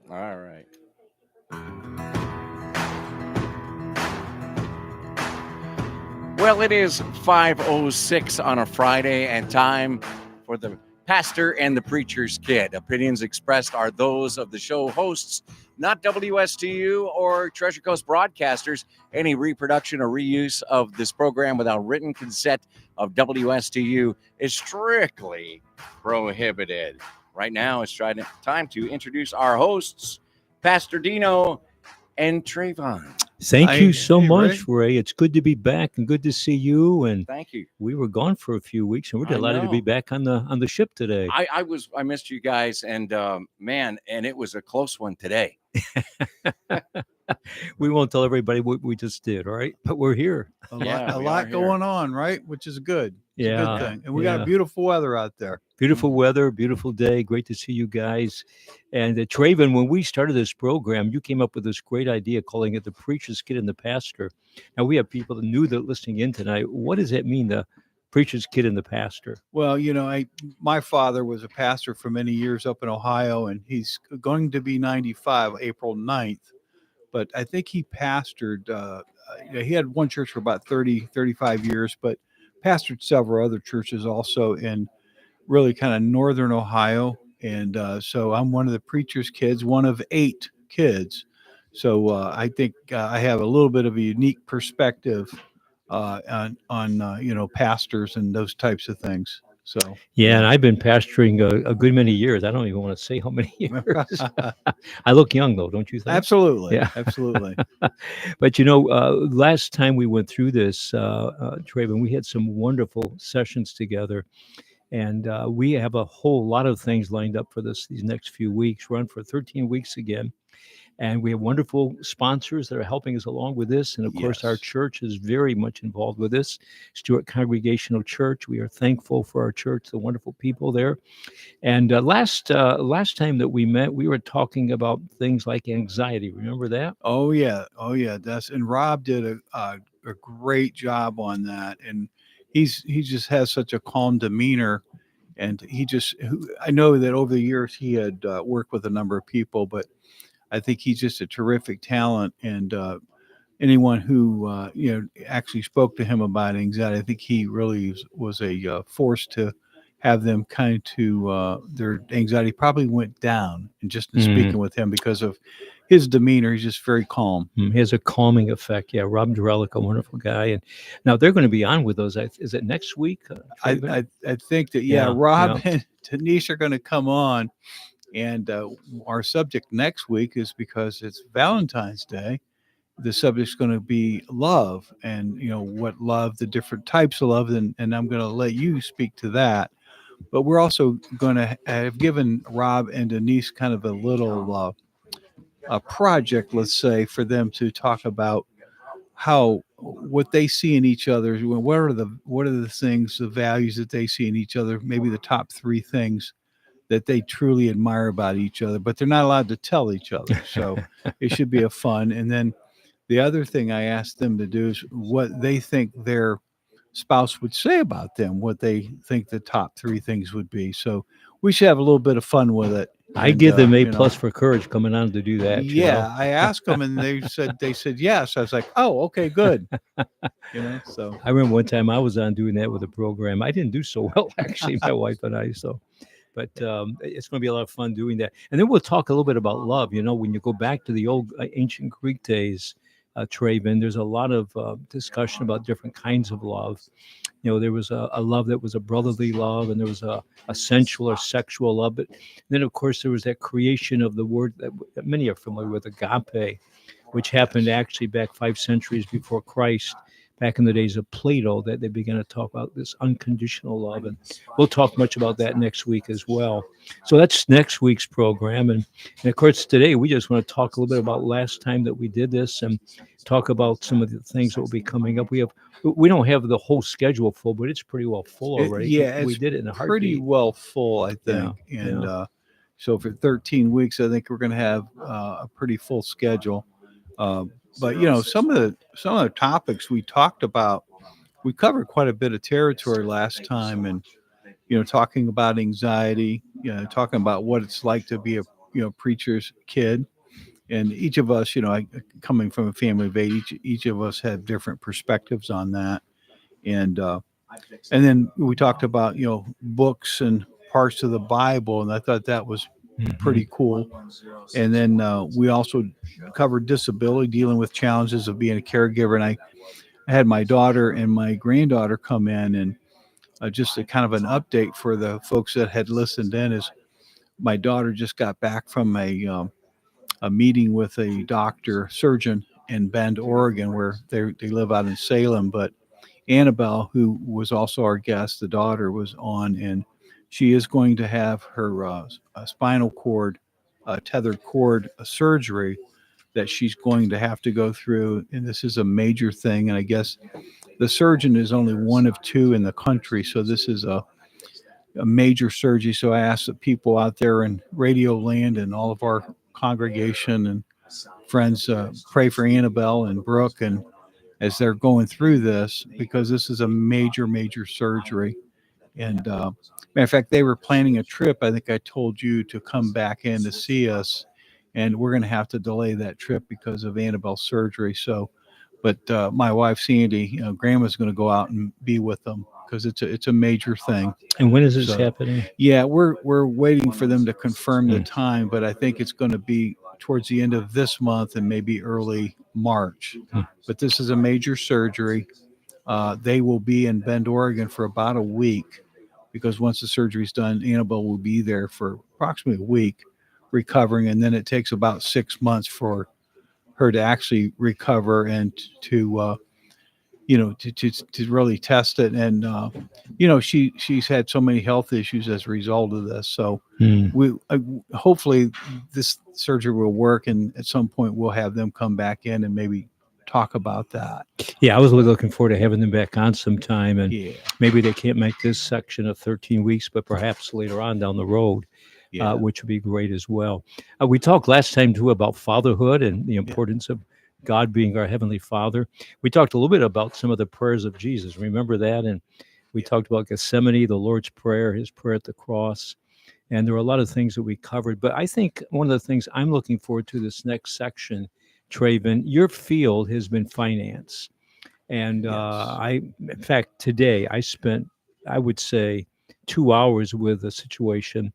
All right. Well, it is 5:06 on a Friday and time for the pastor and the preacher's kid. Opinions expressed are those of the show hosts, not WSTU or Treasure Coast broadcasters. Any reproduction or reuse of this program without written consent of WSTU is strictly prohibited. Right now, it's time to introduce our hosts, Pastor Dino and Trayvon. Thank you so Hey, much, Ray. Ray. It's good to be back and good to see you. And Thank you. we were gone for a few weeks, and we're I delighted to be know. back on the ship today. I missed you guys, and man, and it was a close one today. We won't tell everybody what we just did, all right? But we're here. A Yeah, lot, a we are lot here. going on, right? Which is good. It's a good Yeah, thing. And we yeah. got beautiful weather out there. Beautiful weather, beautiful day. Great to see you guys. And Traven, when we started this program, you came up with this great idea calling it the preacher's kid and the pastor. Now we have people that knew that listening in tonight. What does that mean, the preacher's kid and the pastor? Well, my father was a pastor for many years up in Ohio, and he's going to be 95 April 9th. But I think he pastored, he had one church for about 35 years, but pastored several other churches also in really kind of northern Ohio. And so I'm one of the preacher's kids, one of 8 kids. So I think I have a little bit of a unique perspective on pastors and those types of things. So Yeah, and I've been pastoring a good many years. I don't even want to say how many years. I look young, though, don't you think? absolutely, Yeah. absolutely. But last time we went through this, Traven, we had some wonderful sessions together, and we have a whole lot of things lined up for these next few weeks. Run for 13 weeks again. And we have wonderful sponsors that are helping us along with this. And of course, our Yes. church is very much involved with this. Stewart Congregational Church. We are thankful for our church, the wonderful people there. And last time that we met, we were talking about things like anxiety. Remember that? Oh yeah, That's and Rob did a great job on that, and he just has such a calm demeanor, and I know that over the years he had worked with a number of people, but I think he's just a terrific talent, and anyone who actually spoke to him about anxiety, I think he really was a force to have them kind to their anxiety probably went down, and just in speaking with him because of his demeanor, he's just very calm. He has a calming effect. Yeah, Rob Durelic, a wonderful guy. And now they're going to be on with us. Is it next week? I think that Yeah, Rob yeah. and Denise are going to come on, and our subject next week is because it's Valentine's Day. The subject's going to be love, and what love, the different types of love, and I'm going to let you speak to that. But we're also going to have given Rob and Denise kind of a little a project, let's say, for them to talk about how what they see in each other. What are the things, the values that they see in each other, maybe the top 3 things that they truly admire about each other, but they're not allowed to tell each other. So it should be a fun. And then the other thing I asked them to do is what they think their spouse would say about them, what they think the top 3 things would be. So we should have a little bit of fun with it. I And, give them A plus for courage coming on to do that. yeah, I asked them, and they said yes. I was like, oh, okay, good. So I remember one time I was on doing that with a program. I didn't do so well, actually, my wife and I. So, but it's going to be a lot of fun doing that. And then we'll talk a little bit about love. When you go back to the old ancient Greek days, Traven, there's a lot of discussion about different kinds of love. There was a love that was a brotherly love, and there was a sensual or sexual love. But then, of course, there was that creation of the word that many are familiar with, agape, which happened actually back 5 centuries before Christ, back in the days of Plato, that they began to talk about this unconditional love. And we'll talk much about that next week as well. So that's next week's program. And of course, today we just want to talk a little bit about last time that we did this and talk about some of the things that will be coming up. We don't have the whole schedule full, but it's pretty well full already. We it's did it in a pretty heartbeat. well full, I think. Yeah, And yeah. so for 13 weeks, I think we're going to have a pretty full schedule. But some of the topics we talked about, we covered quite a bit of territory last time, and talking about anxiety, talking about what it's like to be preacher's kid. And each of us, coming from a family of 8, each of us had different perspectives on that. And then we talked about, books and parts of the Bible, and I thought that was pretty cool. And then we also covered disability, dealing with challenges of being a caregiver. And I had my daughter and my granddaughter come in, and just a kind of an update for the folks that had listened in is my daughter just got back from a meeting with a surgeon in Bend, Oregon, where they live out in Salem. But Annabelle, who was also our guest, the daughter, was on, and she is going to have her spinal cord, tethered cord surgery that she's going to have to go through. And this is a major thing. And I guess the surgeon is only one of 2 in the country. So this is a major surgery. So I asked the people out there in Radio Land and all of our congregation and friends, pray for Annabelle and Brooke, and as they're going through this, because this is a major surgery. And matter of fact, they were planning a trip. I think I told you to come back in to see us, and we're going to have to delay that trip because of Annabelle's surgery. So, but my wife Sandy, Grandma's going to go out and be with them because it's a major thing. And when is this happening? Yeah, we're waiting for them to confirm the time, but I think it's going to be towards the end of this month and maybe early March. But this is a major surgery. They will be in Bend, Oregon for about a week, because once the surgery's done, Annabelle will be there for approximately a week recovering, and then it takes about 6 months for her to actually recover and to really test it. And she's had so many health issues as a result of this. So we hopefully this surgery will work, and at some point we'll have them come back in and maybe talk about that. Yeah, I was really looking forward to having them back on sometime, and maybe they can't make this section of 13 weeks, but perhaps later on down the road, which would be great as well. We talked last time too about fatherhood and the importance of God being our Heavenly Father. We talked a little bit about some of the prayers of Jesus. Remember that? And we talked about Gethsemane, the Lord's Prayer, his prayer at the cross. And there were a lot of things that we covered. But I think one of the things I'm looking forward to this next section, Traven, your field has been finance. And in fact, today I spent, I would say, 2 hours with a situation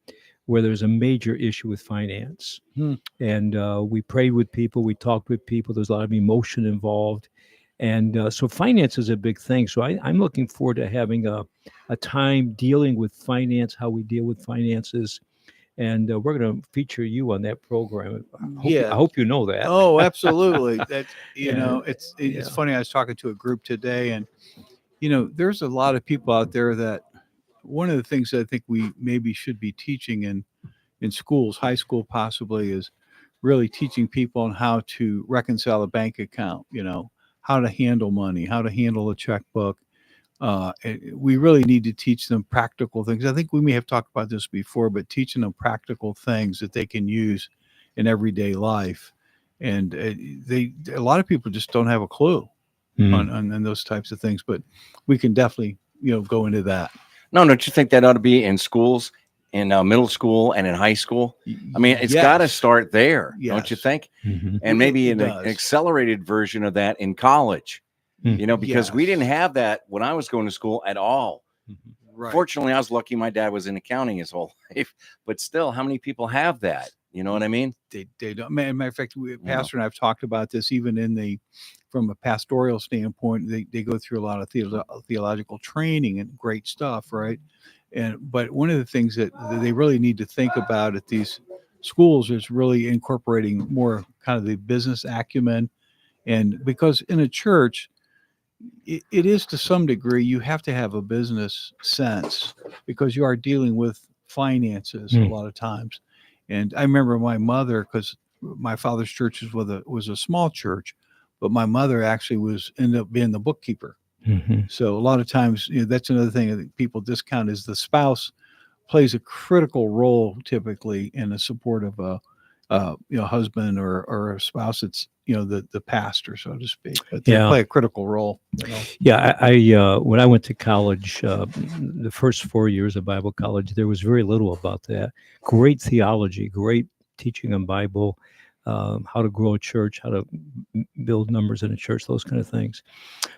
where there's a major issue with finance. And we prayed with people, we talked with people, there's a lot of emotion involved. And so finance is a big thing. So I'm looking forward to having a time dealing with finance, how we deal with finances. And we're going to feature you on that program. I hope you know that. Oh, absolutely. That it's funny. I was talking to a group today, and there's a lot of people out there that one of the things that I think we maybe should be teaching in schools, high school possibly, is really teaching people on how to reconcile a bank account. How to handle money, how to handle a checkbook. We really need to teach them practical things. I think we may have talked about this before, but teaching them practical things that they can use in everyday life. And a lot of people just don't have a clue on those types of things, but we can definitely, go into that. No, don't you think that ought to be in schools, in middle school and in high school? I mean, it's got to start there, don't you think? And maybe an accelerated version of that in college. Because we didn't have that when I was going to school at all. Right. Fortunately, I was lucky my dad was in accounting his whole life, but still, how many people have that? You know what I mean? They don't. Matter of fact, Pastor and I have talked about this even from a pastoral standpoint. They go through a lot of theological training and great stuff, right? But one of the things that they really need to think about at these schools is really incorporating more kind of the business acumen. And because in a church, it is to some degree, you have to have a business sense because you are dealing with finances a lot of times. And I remember my mother, because my father's church was a small church, but my mother actually ended up being the bookkeeper. So a lot of times, that's another thing that people discount is the spouse plays a critical role typically in the support of a husband or a spouse that's the pastor, so to speak, but they play a critical role. I when I went to college, the first 4 years of Bible college, there was very little about that. Great theology, great teaching them Bible, how to grow a church, how to build numbers in a church, those kind of things.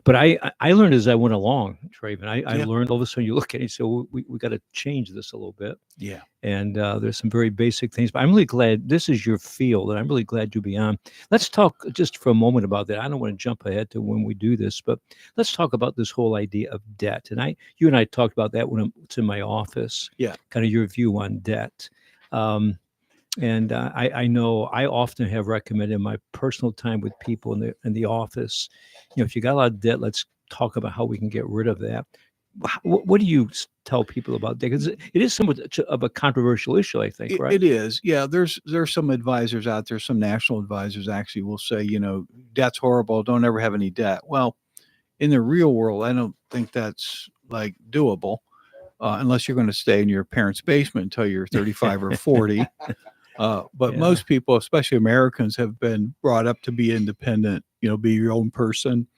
But I learned as I went along, Traven. I Yeah. learned all of a sudden you look at it and say, well, we got to change this a little bit. Yeah. And there's some very basic things. But I'm really glad this is your field, and I'm really glad you'll be on. Let's talk just for a moment about that. I don't want to jump ahead to when we do this, but let's talk about this whole idea of debt. And you and I talked about that when it's in my office. Yeah. Kind of your view on debt. And I know I often have recommended in my personal time with people in the office, if you got a lot of debt, let's talk about how we can get rid of that. What do you tell people about that? Because it is somewhat of a controversial issue, I think, right? It is. Yeah. There's some advisors out there, some national advisors actually will say, debt's horrible. Don't ever have any debt. Well, in the real world, I don't think that's like doable unless you're going to stay in your parents' basement until you're 35 or 40. But most people, especially Americans, have been brought up to be independent, be your own person.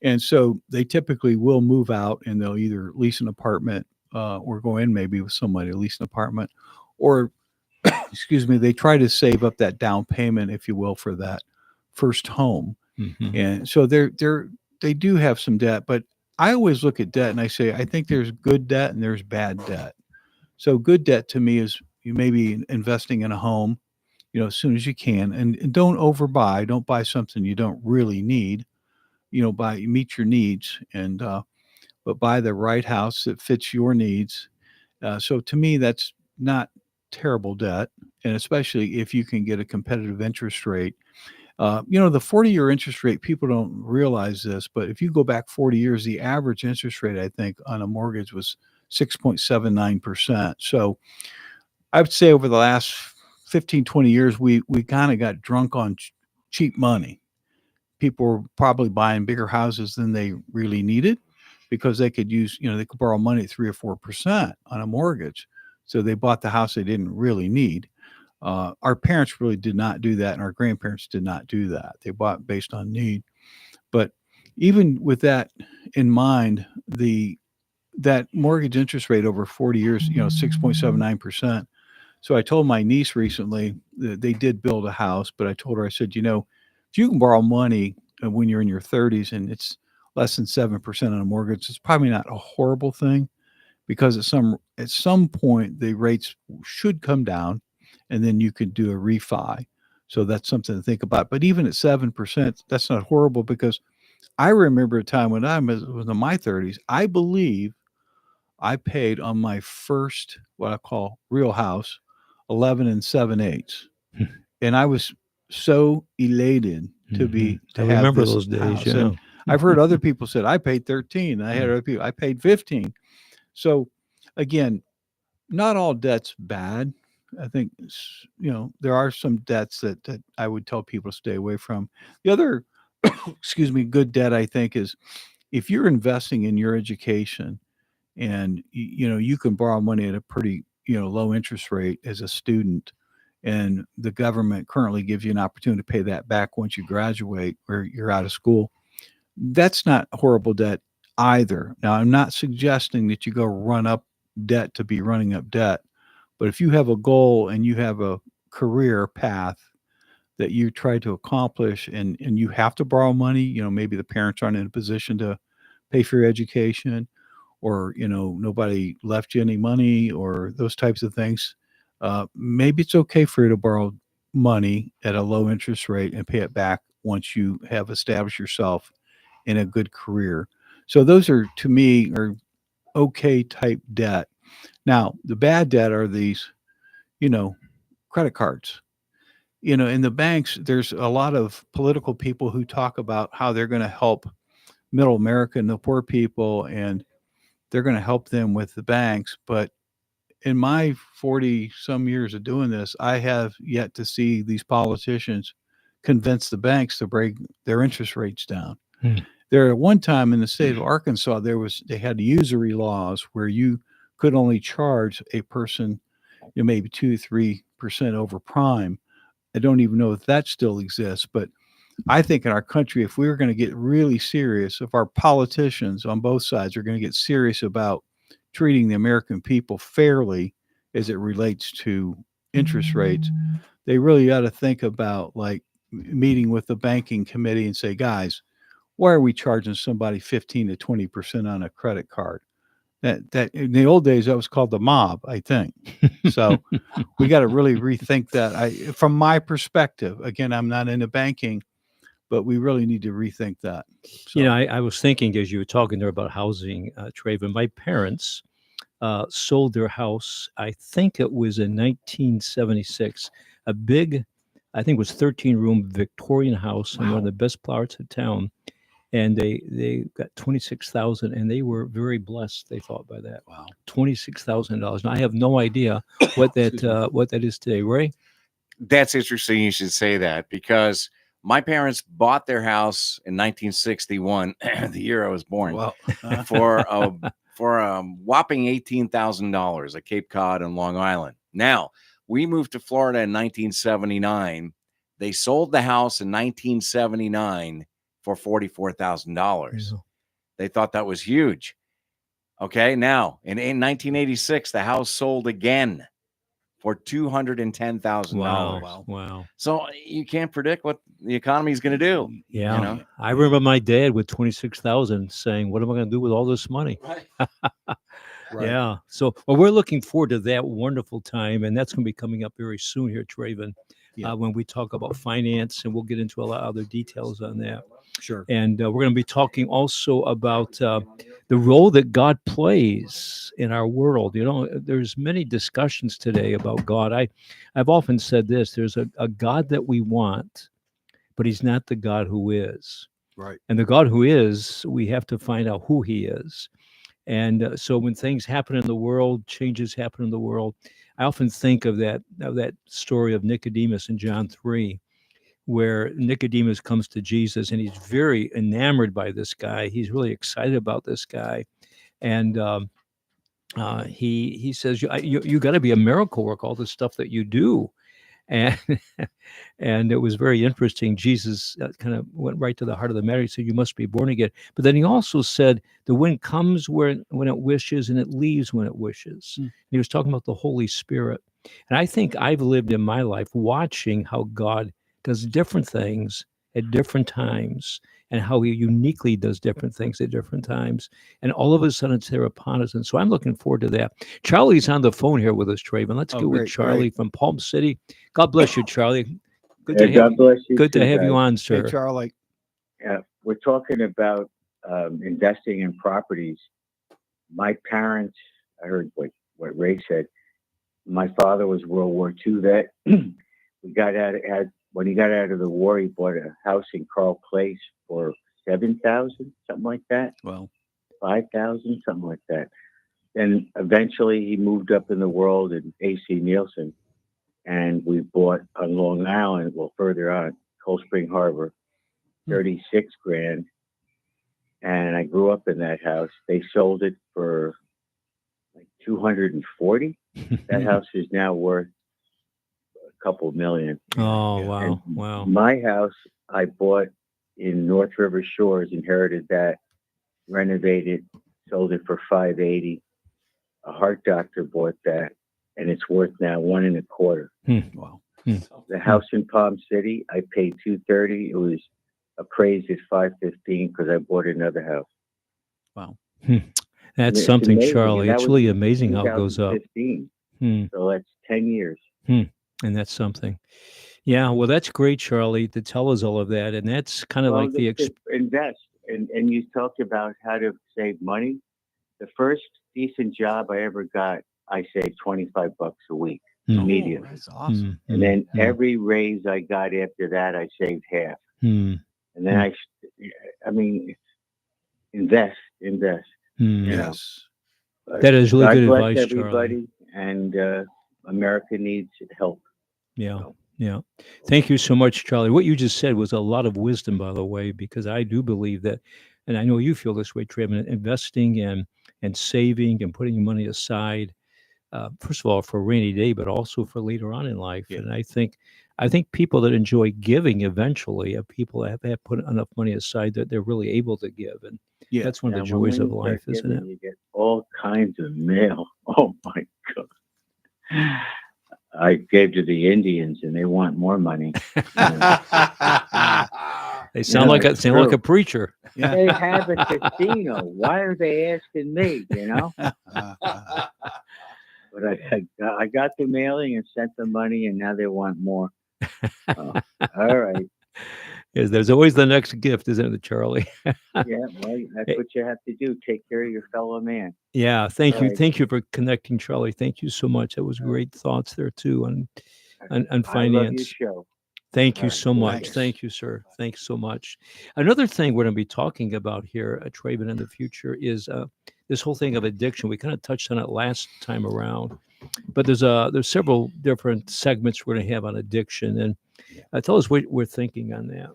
And so they typically will move out and they'll either lease an apartment or go in maybe with somebody to lease an apartment, or, excuse me, they try to save up that down payment, if you will, for that first home. Mm-hmm. And so they do have some debt, but I always look at debt and I say, I think there's good debt and there's bad debt. So good debt to me is you may be investing in a home, as soon as you can, and don't overbuy. Don't buy something you don't really need. Meet your needs, and but buy the right house that fits your needs. So to me, that's not terrible debt, and especially if you can get a competitive interest rate. The 40-year interest rate, people don't realize this, but if you go back 40 years, the average interest rate, I think, on a mortgage was 6.79%. So I would say over the last 15, 20 years, we kind of got drunk on cheap money. People were probably buying bigger houses than they really needed because they could use, they could borrow money at 3 or 4% on a mortgage. So they bought the house they didn't really need. Our parents really did not do that, and our grandparents did not do that. They bought based on need. But even with that in mind, that mortgage interest rate over 40 years, 6.79%. So I told my niece recently that they did build a house, but I told her, I said, if you can borrow money when you're in your 30s and it's less than 7% on a mortgage, it's probably not a horrible thing, because at some point the rates should come down and then you could do a refi. So that's something to think about. But even at 7%, that's not horrible, because I remember a time when I was in my 30s, I believe I paid on my first, what I call real house, 11 7/8. And I was so elated to I have remember this those days. house. Yeah. And I've heard other people said I paid 13. I had other people, I paid 15. So again, not all debt's bad. I think, there are some debts that I would tell people to stay away from. The other, good debt, I think, is if you're investing in your education and, you can borrow money at a pretty, low interest rate as a student, and the government currently gives you an opportunity to pay that back once you graduate or you're out of school. That's not horrible debt either. Now, I'm not suggesting that you go run up debt to be running up debt, but if you have a goal and you have a career path that you try to accomplish, and you have to borrow money, maybe the parents aren't in a position to pay for your education, or, nobody left you any money, or those types of things, maybe it's okay for you to borrow money at a low interest rate and pay it back once you have established yourself in a good career. So those are, to me, are okay type debt. Now, the bad debt are these, credit cards. In the banks, there's a lot of political people who talk about how they're going to help middle America and the poor people, and they're going to help them with the banks. But in my 40 some years of doing this, I have yet to see these politicians convince the banks to bring their interest rates down. There, at one time in the state of Arkansas, they had usury laws where you could only charge a person, maybe 2-3% over prime. I don't even know if that still exists, but I think in our country, if we were going to get really serious, if our politicians on both sides are going to get serious about treating the American people fairly as it relates to interest rates, they really ought to think about like meeting with the banking committee and say, guys, why are we charging somebody 15 to 20% on a credit card? That in the old days that was called the mob, I think. So we got to really rethink that. From my perspective, again, I'm not into banking, but we really need to rethink that. So, You know, I was thinking as you were talking there about housing, Traven, my parents sold their house. I think it was in 1976, a big, I think it was 13-room Victorian house in one of the best parts of town. And they got 26,000, and they were very blessed. They thought by that. wow. $26,000. Now I have no idea what that is today, Ray. That's interesting you should say that, because my parents bought their house in 1961, the year I was born, Well, for a whopping $18,000 at Cape Cod and Long Island. Now, we moved to Florida in 1979. They sold the house in 1979 for $44,000. Yeah. They thought that was huge. Okay, now in 1986, the house sold again for $210,000. Wow. So you can't predict what the economy is going to do. Yeah. You know? I remember my dad with 26,000 saying, "What am I going to do with all this money?" right. Yeah. So, well, we're looking forward to that wonderful time, and that's going to be coming up very soon here, Traven, Yeah. when we talk about finance, and we'll get into a lot of other details on that. Sure. And we're going to be talking also about the role that God plays in our world. You know, there's many discussions today about God. I've often said this: there's a God that we want, but He's not the God who is. Right. And the God who is, we have to find out who He is. And so when things happen in the world, changes happen in the world, I often think of that story of Nicodemus in John 3, where Nicodemus comes to Jesus and he's very enamored by this guy. He's really excited about this guy. And he says, you got to be a miracle worker, all the stuff that you do. And and it was very interesting. Jesus kind of went right to the heart of the matter. He said, "You must be born again." But then he also said, "The wind comes when it wishes, and it leaves when it wishes." And he was talking about the Holy Spirit. And I think I've lived in my life watching how God does different things at different times, and how He uniquely does different things at different times. And all of a sudden, it's there upon us. And so I'm looking forward to that. Charlie's on the phone here with us, Traven. Let's go with great, Charlie from Palm City. God bless you, Charlie. Good Yeah, to have God bless you. good to too, have you guys. on, Hey, sir. Charlie. We're talking about investing in properties. My parents, I heard what Ray said. My father was World War II vet. When he got out of the war, he bought a house in Carl Place for $7,000, something like that. Well, 5,000, something like that. Then eventually he moved up in the world in AC Nielsen, and we bought on Long Island, well, further on, Cold Spring Harbor, 36 grand. And I grew up in that house. They sold it for like 240. That house is now worth a couple million. Oh, Yeah. wow. And Wow. My house I bought in North River Shores, inherited that, renovated, sold it for 580. A heart doctor bought that, and it's worth now 1.25. wow. The house in Palm City, I paid 230. It was appraised at 515 because I bought another house. Wow. That's It's something, amazing, Charlie. and that It's was really in amazing how it goes up. 2015. Hmm. So that's 10 years. And that's something. Yeah, well, that's great, Charlie, to tell us all of that. And that's kind of Well, like the to invest, and you talked about how to save money. The first decent job I ever got, I saved $25 a week immediately. That's awesome. And then every raise I got after that, I saved half. And then I mean, invest. Yes. That is really God good bless advice, everybody, and America needs help. Yeah. Yeah. Thank you so much, Charlie. What you just said was a lot of wisdom, by the way, because I do believe that, and I know you feel this way, Traven, investing and saving and putting money aside, first of all, for a rainy day, but also for later on in life. Yeah. And I think people that enjoy giving eventually are people that have put enough money aside that they're really able to give. And Yeah. that's one of the Now, when joys of you life, start isn't it? giving, you get all kinds of mail. Oh my God. I gave to the Indians, and they want more money. They sound like it's like true. a preacher. Yeah. They have a casino. Why are they asking me? But I got the mailing and sent the money, and now they want more. Oh, all right. Yes, there's always the next gift, isn't it, Charlie? Yeah, well, that's what you have to do. Take care of your fellow man. Yeah, thank All you. right. Thank you for connecting, Charlie. Thank you so much. That was great thoughts there too on I love your finance. show. Thank All you right. so much. Thanks. Thank you, sir. Thanks so much. Another thing we're going to be talking about here at Traven in the future is this whole thing of addiction. We kind of touched on it last time around, but there's several different segments we're going to have on addiction. And tell us what we're thinking on that.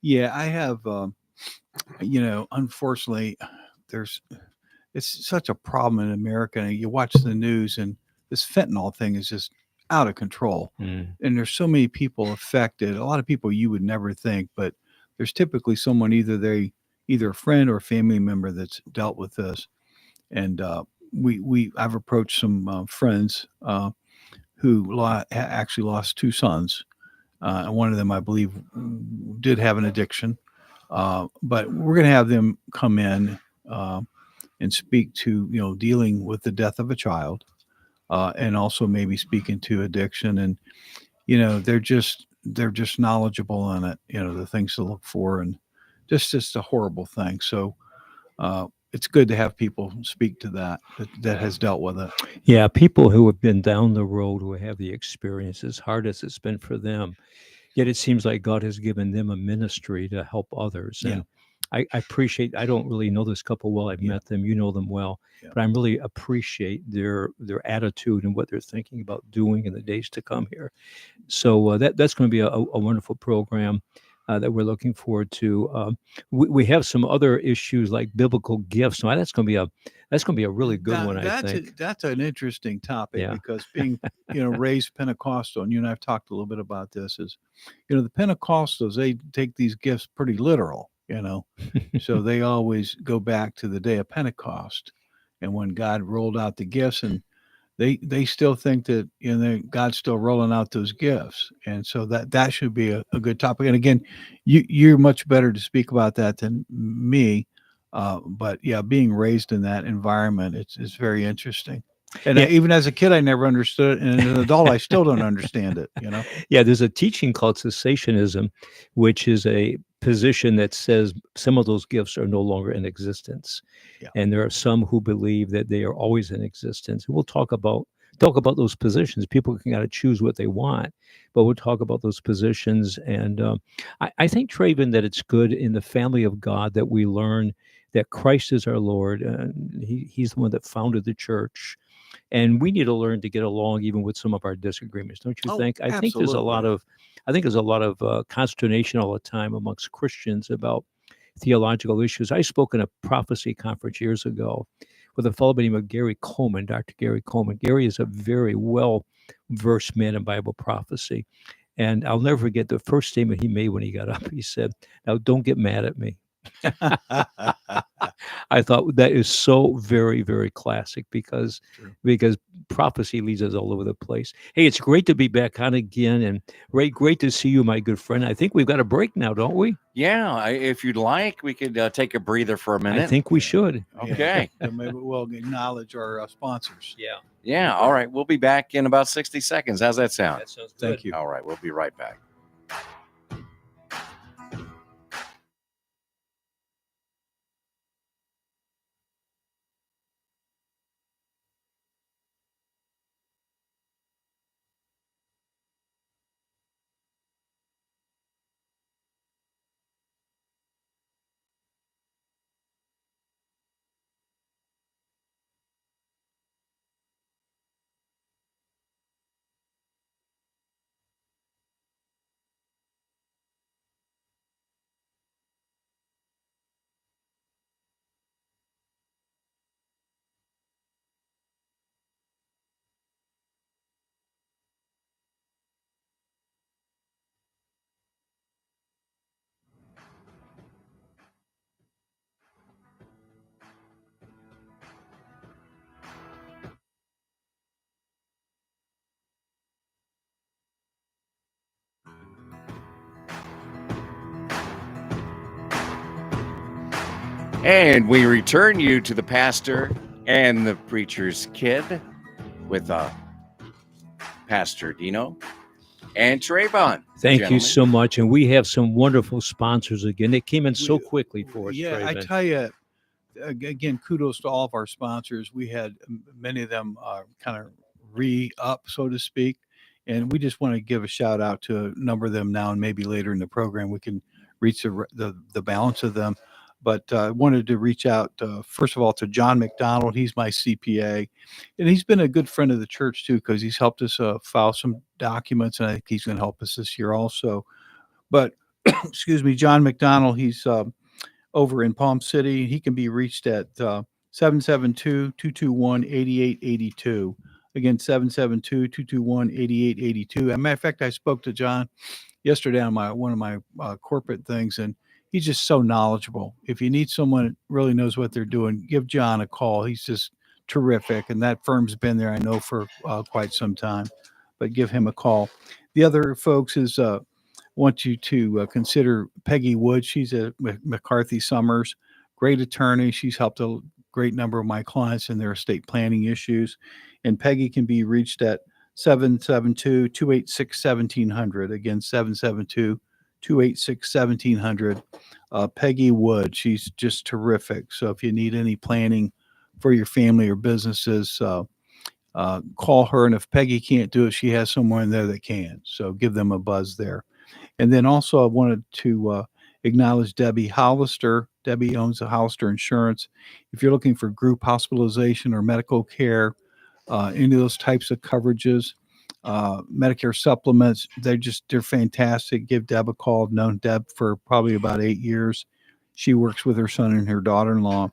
Yeah, I have. Unfortunately, there's it's such a problem in America. And you watch the news, and this fentanyl thing is just out of control. And there's so many people affected. A lot of people you would never think, but there's typically someone either a friend or a family member that's dealt with this. And I've approached some friends who actually lost two sons. And one of them, I believe, did have an addiction. But we're going to have them come in and speak to, dealing with the death of a child, and also maybe speaking to addiction. And, they're just knowledgeable on it, the things to look for, and just a horrible thing. So it's good to have people speak to that has dealt with it. Yeah, people who have been down the road, who have the experience, as hard as it's been for them, yet it seems like God has given them a ministry to help others. Yeah. And I appreciate, I don't really know this couple well. I've Yeah. met them, you know them well, Yeah. but I really appreciate their attitude and what they're thinking about doing in the days to come here. So that's going to be a wonderful program that we're looking forward to. We have some other issues like biblical gifts. Now that's going to be a really good one, I think. That's an interesting topic, Yeah. because being, raised Pentecostal, and you and I've talked a little bit about this, is, the Pentecostals, they take these gifts pretty literal, so they always go back to the day of Pentecost and when God rolled out the gifts, and they still think that, God's still rolling out those gifts. And so that should be a good topic. And again, you're much better to speak about that than me. But yeah, being raised in that environment, it's very interesting. And Yeah. even as a kid, I never understood it. And as an adult, I still don't understand it, Yeah, there's a teaching called cessationism, which is a position that says some of those gifts are no longer in existence. Yeah. And there are some who believe that they are always in existence. We'll talk about those positions. People can kind of choose what they want, but we'll talk about those positions. And I think, Traven, that it's good in the family of God that we learn that Christ is our Lord, and he's the one that founded the church. And we need to learn to get along even with some of our disagreements, don't you Oh, think? I think there's a lot of consternation all the time amongst Christians about theological issues. I spoke in a prophecy conference years ago with a fellow by the name of Gary Coleman, Dr. Gary Coleman. Gary is a very well versed man in Bible prophecy. And I'll never forget the first statement he made when he got up. He said, "Now, don't get mad at me." I thought that is so very, very classic because prophecy leads us all over the place. Hey, it's great to be back on again, and Ray, great to see you, my good friend. I think we've got a break now, don't we? Yeah, if you'd like, we could take a breather for a minute. I think we should. Okay. And maybe we'll acknowledge our sponsors. Yeah. Yeah. All right. We'll be back in about 60 seconds. How's that sound? That sounds good. Thank you. All right. We'll be right back. And we return you to the pastor and the preacher's kid with Pastor Dino and Trayvon. Thank gentlemen. you so much. And we have some wonderful sponsors again. They came in so We- quickly for us. Yeah, I Trayvon. tell you, again, kudos to all of our sponsors. We had many of them kind of re-up, so to speak, and we just want to give a shout out to a number of them now, and maybe later in the program we can reach the balance of them. But I wanted to reach out first of all to John McDonald. He's my CPA, and he's been a good friend of the church too, because he's helped us file some documents, and I think he's going to help us this year also. But excuse me, John McDonald, he's over in Palm City. He can be reached at 772-221-8882. Again, 772-221-8882. As a matter of fact, I spoke to John yesterday on one of my corporate things, and he's just so knowledgeable. If you need someone that really knows what they're doing, give John a call. He's just terrific, and that firm's been there, I know, for quite some time. But give him a call. The other folks is want you to consider Peggy Wood. She's at McCarthy Summers, great attorney. She's helped a great number of my clients in their estate planning issues. And Peggy can be reached at 772-286-1700. Again, 772-286-1700. Peggy Wood, she's just terrific. So if you need any planning for your family or businesses, call her. And if Peggy can't do it, she has someone there that can. So give them a buzz there. And then also I wanted to acknowledge Debbie Hollister. Debbie owns the Hollister Insurance. If you're looking for group hospitalization or medical care, any of those types of coverages, Medicare supplements, they're fantastic. Give Deb a call. I've known Deb for probably about 8 years. She works with her son and her daughter-in-law.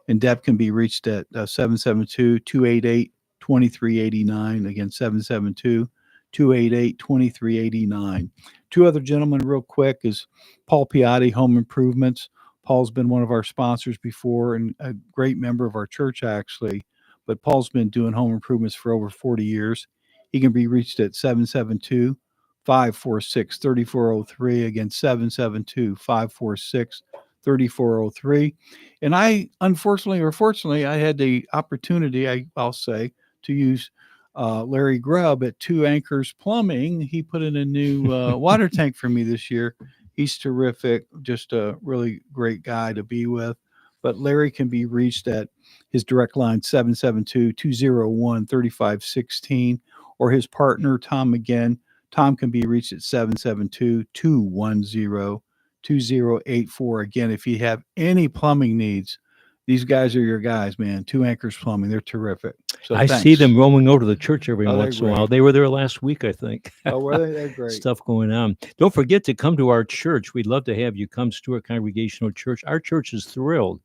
And Deb can be reached at 772-288-2389. Again, 772-288-2389. Two other gentlemen real quick is Paul Piatti, Home Improvements. Paul's been one of our sponsors before and a great member of our church, actually. But Paul's been doing home improvements for over 40 years. He can be reached at 772-546-3403. Again, 772-546-3403. And I, unfortunately or fortunately, I had the opportunity, I'll say, to use Larry Grubb at Two Anchors Plumbing. He put in a new water tank for me this year. He's terrific, just a really great guy to be with. But Larry can be reached at his direct line, 772-201-3516, or his partner, Tom McGinn. Tom can be reached at 772-210-2084. Again, if you have any plumbing needs, these guys are your guys, man. Two Anchors Plumbing. They're terrific. So I thanks. see them roaming over to the church every Oh, they're once in a while. great. They were there last week, I think. Oh, were they? They're great. Stuff going on. Don't forget to come to our church. We'd love to have you come, Stewart Congregational Church. Our church is thrilled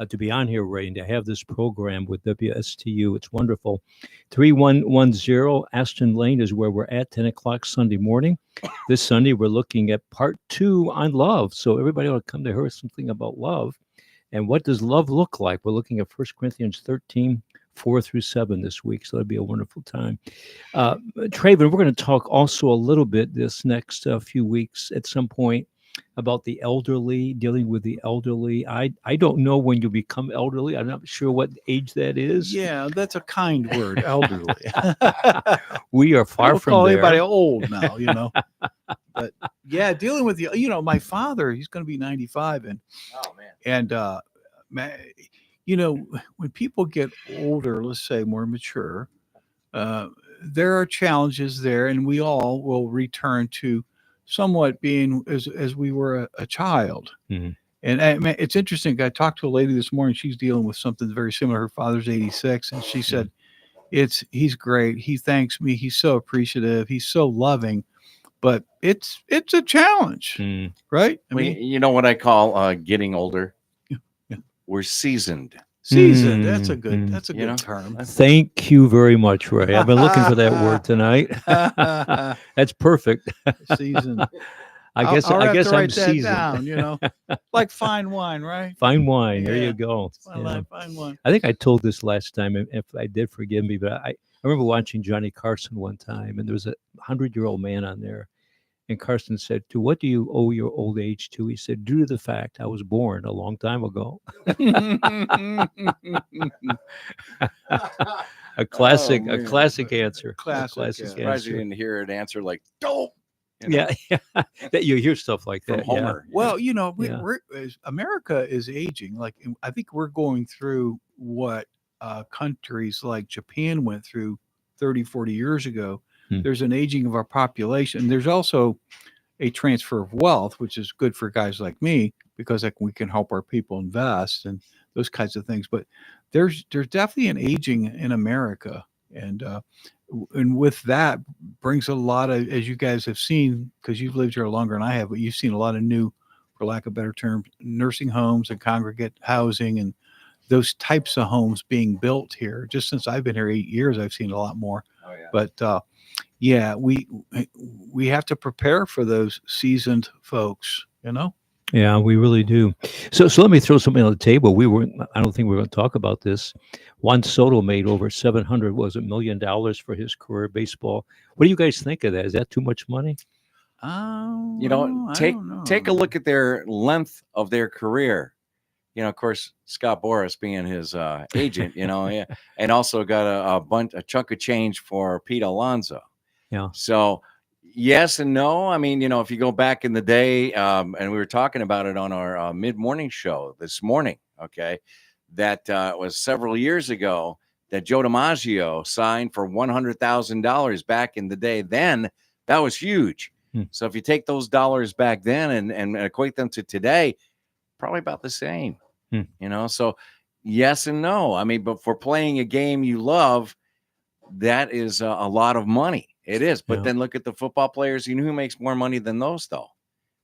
to be on here, Ray, and to have this program with WSTU. It's wonderful. 3110 Aston Lane is where we're at, 10 o'clock Sunday morning. This Sunday, we're looking at part 2 on love. So everybody ought to come to hear something about love. And what does love look like? We're looking at 1 Corinthians 13, 4-7 this week. So it'll be a wonderful time. Trayvon, we're going to talk also a little bit this next few weeks at some point about the elderly, dealing with the elderly. I don't know when you become elderly. I'm not sure what age that is. Yeah, that's a kind word, elderly. We are far Don't from call there. anybody old now, you know. But yeah, dealing with my father, he's going to be 95, and man, when people get older, let's say more mature, there are challenges there, and we all will return to somewhat being as we were a child. Mm-hmm. And it's interesting. I talked to a lady this morning. She's dealing with something very similar. Her father's 86, and she said, he's great. He thanks me. He's so appreciative. He's so loving. But it's a challenge, right? I mean, you know what I call getting older? Yeah. We're seasoned. Seasoned. That's a good term. Thank you very much, Ray. I've been looking for that word tonight. That's perfect. Seasoned. I guess I'll I'm write that seasoned. down, like fine wine, right? Fine wine. There Yeah. you go. Fine wine. I think I told this last time. If I did, forgive me, but I remember watching Johnny Carson one time, and there was a 100-year-old man on there, And Carson said, "To what do you owe your old age to?" He said, "Due to the fact I was born a long time ago." A classic, Oh, a man. classic answer. Classic, A classic yeah. Surprised you answer. didn't hear an answer like dope. you know, Yeah, yeah. That you hear stuff like from that. Yeah. Homer. Well, Yeah. America is aging. Like I think we're going through what countries like Japan went through 30, 40 years ago. Hmm. There's an aging of our population. There's also a transfer of wealth, which is good for guys like me because like we can help our people invest and those kinds of things. But there's definitely an aging in America, and with that brings a lot of, as you guys have seen, because you've lived here longer than I have, but you've seen a lot of new, for lack of a better term, nursing homes and congregate housing and those types of homes being built here. Just since I've been here 8 years, I've seen a lot more. Oh, yeah. But yeah, we have to prepare for those seasoned folks, you know? Yeah, we really do. So let me throw something on the table. I don't think we're going to talk about this. Juan Soto made over $700 million for his career baseball. What do you guys think of that? Is that too much money? You know, I take don't know. take a look at their length of their career. You know, of course, Scott Boras being his agent, yeah, and also got a chunk of change for Pete Alonso. Yeah. So yes and no. I mean, if you go back in the day, and we were talking about it on our mid-morning show this morning, okay, that was several years ago that Joe DiMaggio signed for $100,000 back in the day. Then that was huge. Hmm. So if you take those dollars back then and equate them to today, probably about the same. So yes and no. I mean, but for playing a game you love, that is a lot of money. It is. But Yeah. then look at the football players. You know who makes more money than those, though?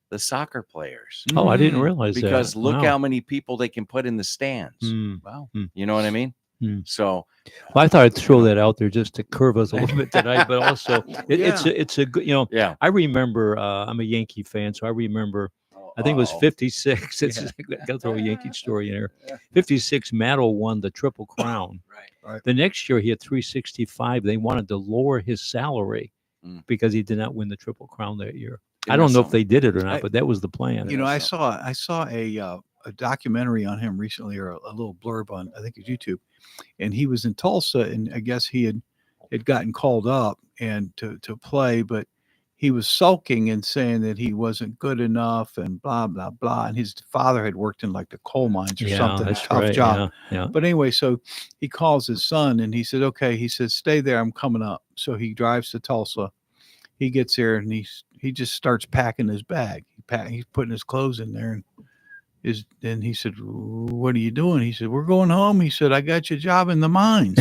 The soccer players. Oh, I didn't realize Because that. look Wow. how many people they can put in the stands. Hmm. Wow. You know what I mean? Hmm. So Well, I thought I'd throw that out there just to curve us a little bit tonight, but also it's a good, yeah. I remember, I'm a Yankee fan, so I remember, I think it was 56. It's got to throw a Yankee story in there. 56, Matto won the Triple Crown. Right. The next year he had 365. They wanted to lower his salary because he did not win the Triple Crown that year. I don't know if they did it or not, but that was the plan. I saw a documentary on him recently, or a little blurb on, I think it's YouTube, and he was in Tulsa, and I guess he had gotten called up and to play, but he was sulking and saying that he wasn't good enough and blah blah blah. And his father had worked in like the coal mines or something, a tough job. Yeah. But anyway, so he calls his son and he said, "Okay," he says, "stay there, I'm coming up." So he drives to Tulsa. He gets there and he just starts packing his bag. He's putting his clothes in there, and he said, "What are you doing?" He said, "We're going home." He said, "I got you a job in the mines."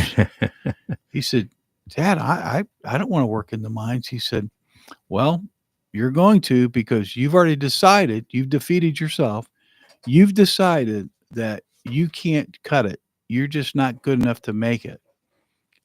He said, "Dad, I don't want to work in the mines." He said, "Well, you're going to, because you've already decided, you've defeated yourself. You've decided that you can't cut it. You're just not good enough to make it."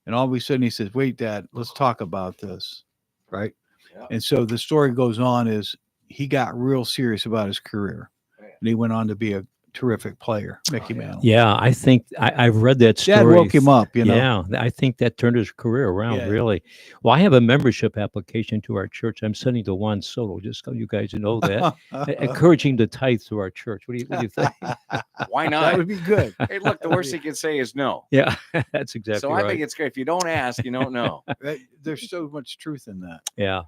And all of a sudden he says, "Wait, Dad, let's talk about this." Right. Yeah. And so the story goes on is he got real serious about his career, and he went on to be a terrific player, Mickey Mantle. Yeah, I think I've read that story. Dad woke him up, Yeah, I think that turned his career around, Yeah. really. Well, I have a membership application to our church. I'm sending to Juan Soto, just so you guys know that. Encouraging to tithe to our church. What do you think? Why That not? would be good. Hey, look, the worst he can say is no. Yeah, that's exactly So right. I think it's great. If you don't ask, you don't know. There's so much truth in that. Yeah,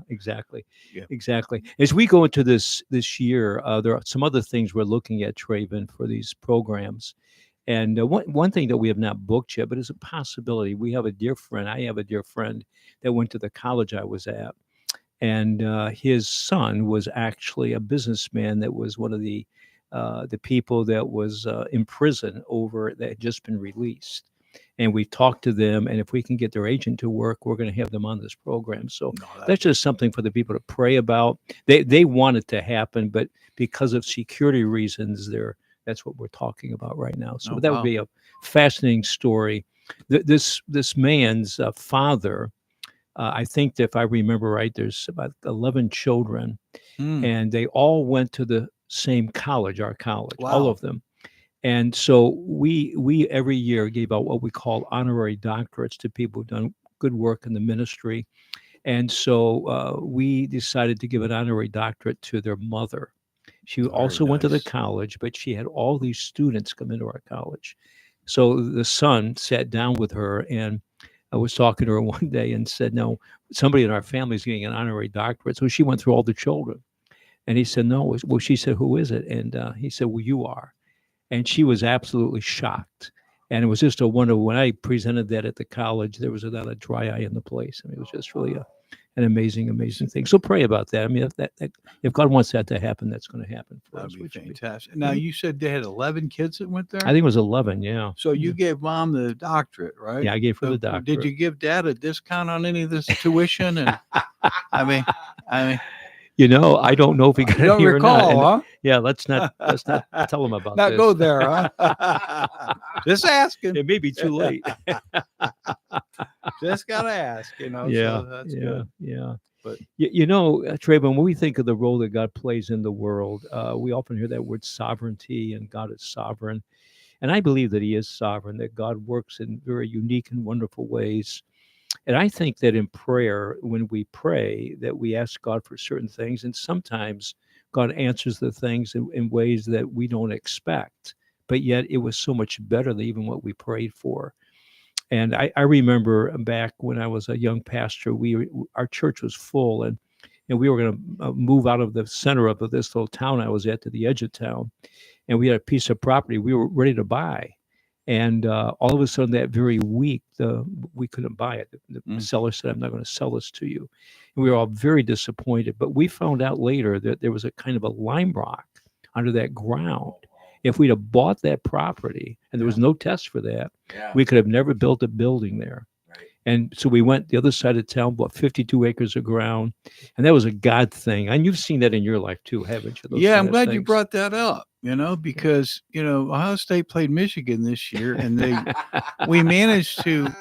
exactly. Yeah. Exactly. As we go into this year, there are some other things we're looking at, Traven, for these programs. And one thing that we have not booked yet, but is a possibility. I have a dear friend that went to the college I was at, and his son was actually a businessman that was one of the people that was in prison that had just been released. And we talked to them, and if we can get their agent to work, we're going to have them on this program. So that's just something for the people to pray about. They want it to happen, but because of security reasons, that's what we're talking about right now. So that would be a fascinating story. This man's father, I think that if I remember right, there's about 11 children, and they all went to the same college, our college, all of them. And so we every year gave out what we call honorary doctorates to people who've done good work in the ministry. And so we decided to give an honorary doctorate to their mother. She also went to the nice. college, but she had all these students come into our college. So the son sat down with her, and I was talking to her one day and said, "No, somebody in our family is getting an honorary doctorate." So she went through all the children. And he said, "No." Well, she said, "Who is it?" And he said, "Well, you are." And she was absolutely shocked. And it was just a wonder when I presented that at the college, there was not a dry eye in the place. I mean, it was just really an amazing, amazing thing. So pray about that. I mean, if God wants that to happen, that's going to happen for That'd us. be Which would be, fantastic. Now, Mhm. you said they had 11 kids that went there? I think it was 11. Yeah. So you gave mom the doctorate, right? Yeah, I gave her So the did doctorate. you give dad a discount on any of this tuition? And I mean, You know, I don't know if he got you it don't here or not. recall, And yeah, let's not tell him about not this. go there, huh? Just asking. It may be too late. Just gotta ask, you know. Yeah, So that's yeah, good. yeah. But You know, Trayvon, when we think of the role that God plays in the world, we often hear that word sovereignty, and God is sovereign. And I believe that He is sovereign, that God works in very unique and wonderful ways. And I think that in prayer, when we pray, that we ask God for certain things, and sometimes God answers the things in ways that we don't expect. But yet it was so much better than even what we prayed for. And I remember back when I was a young pastor, our church was full, and we were going to move out of the center of this little town I was at to the edge of town, and we had a piece of property we were ready to buy, and all of a sudden that very week, we couldn't buy it. The Mm. seller said, "I'm not going to sell this to you," and we were all very disappointed. But we found out later that there was a kind of a lime rock under that ground. If we'd have bought that property, and there was no test for that, Yeah. we could have never built a building there. Right. And so we went the other side of town, bought 52 acres of ground, and that was a God thing. And you've seen that in your life too, haven't you? Those yeah, kind I'm of glad you things. brought that up, you know, because Ohio State played Michigan this year and we managed to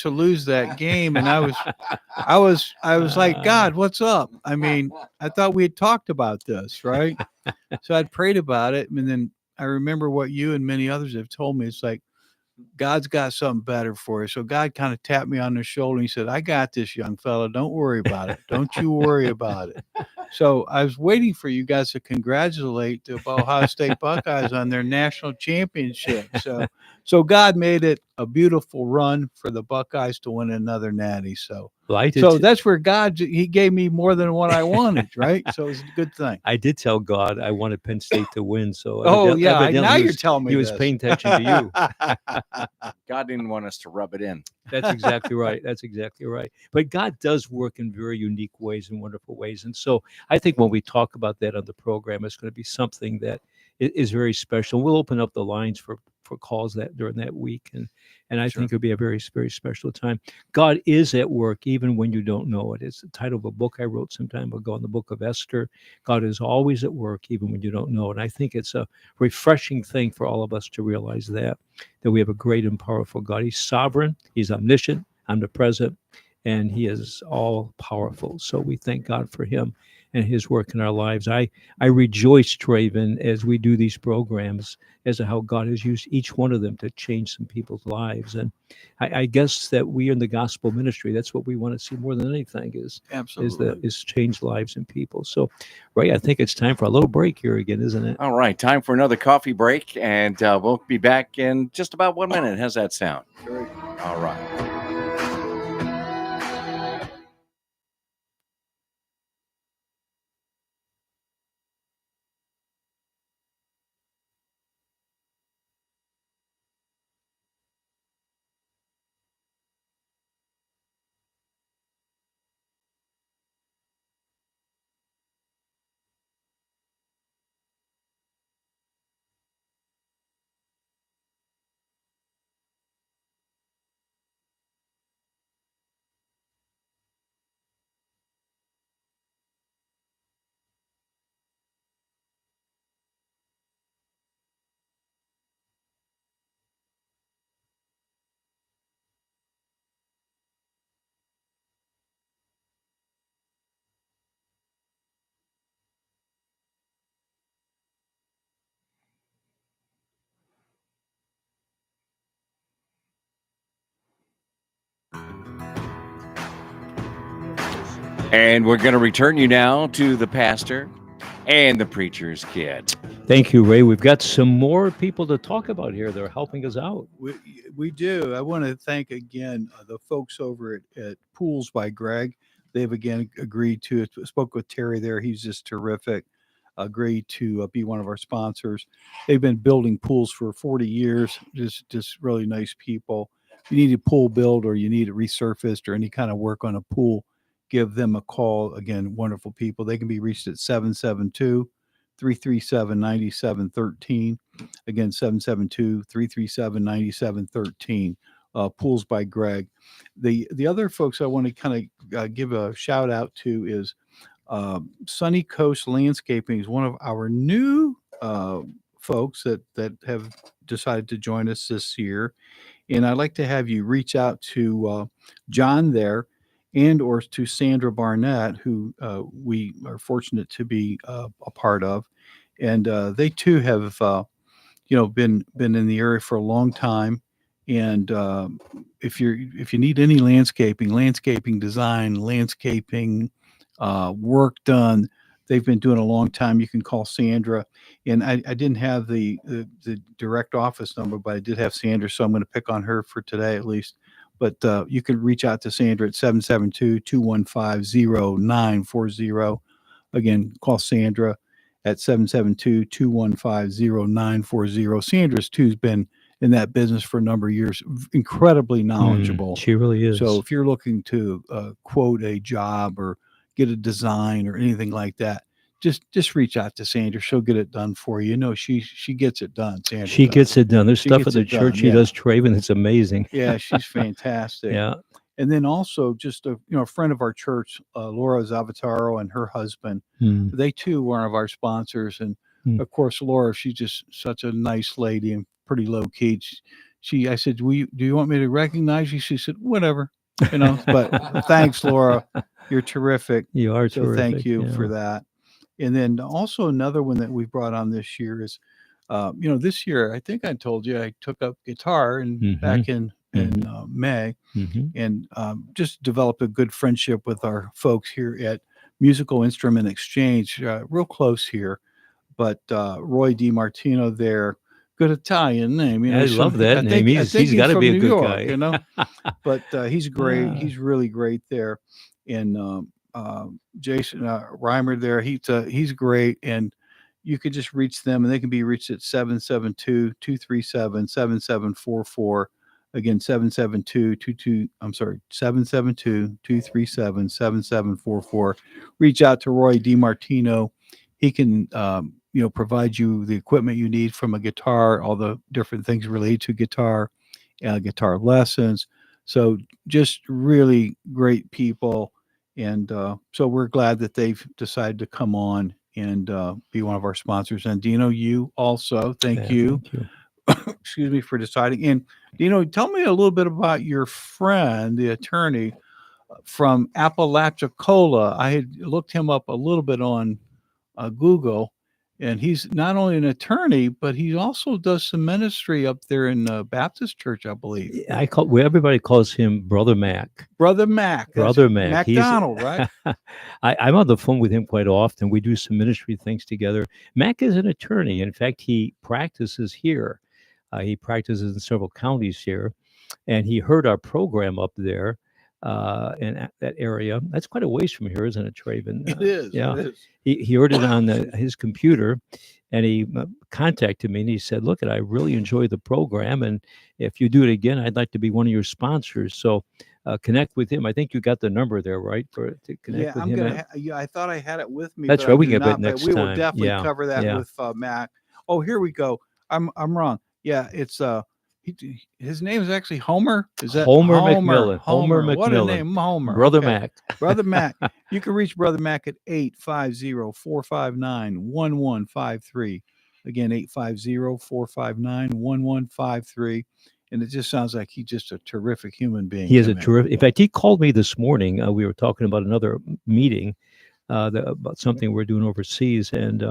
lose that game, and I was like, God, what's up? I mean, I thought we had talked about this, right? So I'd prayed about it, and then I remember what you and many others have told me. It's like God's got something better for you. So God kind of tapped me on the shoulder and he said, I got this, young fella. Don't worry about it. Don't you worry about it. So I was waiting for you guys to congratulate the Ohio State Buckeyes on their national championship. So God made it a beautiful run for the Buckeyes to win another natty. So Well, I did. so that's where He gave me more than what I wanted, right? So it's a good thing. I did tell God I wanted Penn State to win. So Oh yeah, evidently now he you're was, telling me he was this. paying attention to you. God didn't want us to rub it in. That's exactly right. That's exactly right. But God does work in very unique ways and wonderful ways. And so I think when we talk about that on the program, it's going to be something that is very special. We'll open up the lines for calls that during that week. And I Sure. think it'll be a very, very special time. God is at work even when you don't know it. It's the title of a book I wrote some time ago in the book of Esther. God is always at work even when you don't know it. And I think it's a refreshing thing for all of us to realize that we have a great and powerful God. He's sovereign, He's omniscient, omnipresent, and He is all powerful. So we thank God for Him and His work in our lives. I rejoice, Traven, as we do these programs, as to how God has used each one of them to change some people's lives. And I guess that we in the gospel ministry, that's what we want to see more than anything Absolutely. is change lives in people. So, Ray, I think it's time for a little break here again, isn't it? All right, time for another coffee break, and we'll be back in just about 1 minute. How's that sound? All right. And we're going to return you now to the pastor and the preacher's kid. Thank you, Ray. We've got some more people to talk about here. They're helping us out. We do. I want to thank again the folks over at Pools by Greg. They've again agreed to it. Spoke with Terry there. He's just terrific. Agreed to be one of our sponsors. They've been building pools for 40 years. Just really nice people. If you need a pool built or you need it resurfaced or any kind of work on a pool, give them a call. Again, wonderful people. They can be reached at 772-337-9713. Again, 772-337-9713. Pools by Greg. The other folks I want to kind of give a shout out to is Sunny Coast Landscaping is one of our new folks that have decided to join us this year. And I'd like to have you reach out to John there and or to Sandra Barnett, who we are fortunate to be a part of. And they too have, been in the area for a long time. And if you need any landscaping design, landscaping work done, they've been doing a long time. You can call Sandra. And I didn't have the direct office number, but I did have Sandra, so I'm going to pick on her for today at least. But you can reach out to Sandra at 772-215-0940. Again, call Sandra at 772-215-0940. Sandra's too's been in that business for a number of years, incredibly knowledgeable. She really is. So if you're looking to quote a job or get a design or anything like that, just reach out to Sandra. She'll get it done for you. She gets it done. Sandra she does. gets it done. There's She stuff gets at the it church done, she yeah. does, Traven. It's amazing. Yeah, she's fantastic. Yeah. And then also just a friend of our church, Laura Zavataro and her husband. Hmm. They too were one of our sponsors. And of course, Laura, she's just such a nice lady and pretty low key. I said, do you want me to recognize you? She said, whatever, but thanks, Laura. You're terrific. You are So terrific. thank you for that. And then also another one that we brought on this year is, this year, I think I told you I took up guitar and back in May and just developed a good friendship with our folks here at Musical Instrument Exchange, real close here. But Roy DiMartino there, good Italian name. I love that name. He's got to be a good guy. But he's great. He's really great there. And Jason Reimer there, he's great. And you could just reach them, and they can be reached at 772-237-7744. Again, 772-237-7744. Reach out to Roy DiMartino. He can, provide you the equipment you need from a guitar, all the different things related to guitar lessons. So just really great people. And so we're glad that they've decided to come on and be one of our sponsors. And Dino, you also, thank you. Excuse me for deciding. And Dino, tell me a little bit about your friend, the attorney from Apalachicola. I had looked him up a little bit on Google, and he's not only an attorney, but he also does some ministry up there in Baptist Church, I believe. Everybody calls him Brother Mac. Brother Mac. Brother Mac. MacDonald, right? I'm on the phone with him quite often. We do some ministry things together. Mac is an attorney. In fact, he practices here. He practices in several counties here, and he heard our program up there in that area. That's quite a ways from here, isn't it, Traven? It is. Yeah. It is. He heard it on his computer, and he contacted me, and he said, look, I really enjoy the program, and if you do it again, I'd like to be one of your sponsors. So connect with him. I think you got the number there, right? To connect with him. I thought I had it with me. That's but right. I We do can get not, it next but we time. will definitely Yeah. cover that Yeah. with Mac. Oh, here we go. I'm wrong. Yeah, it's his name is actually Homer. Is that Homer McMillan? Homer. Homer What a McMillan. name, Homer. Brother Okay. Mac. Brother Mac. You can reach Brother Mac at 850-459-1153. Again, 850-459-1153. And it just sounds like he's just a terrific human being. He is to a me. terrific. In fact, he called me this morning. We were talking about another meeting about something we're doing overseas, and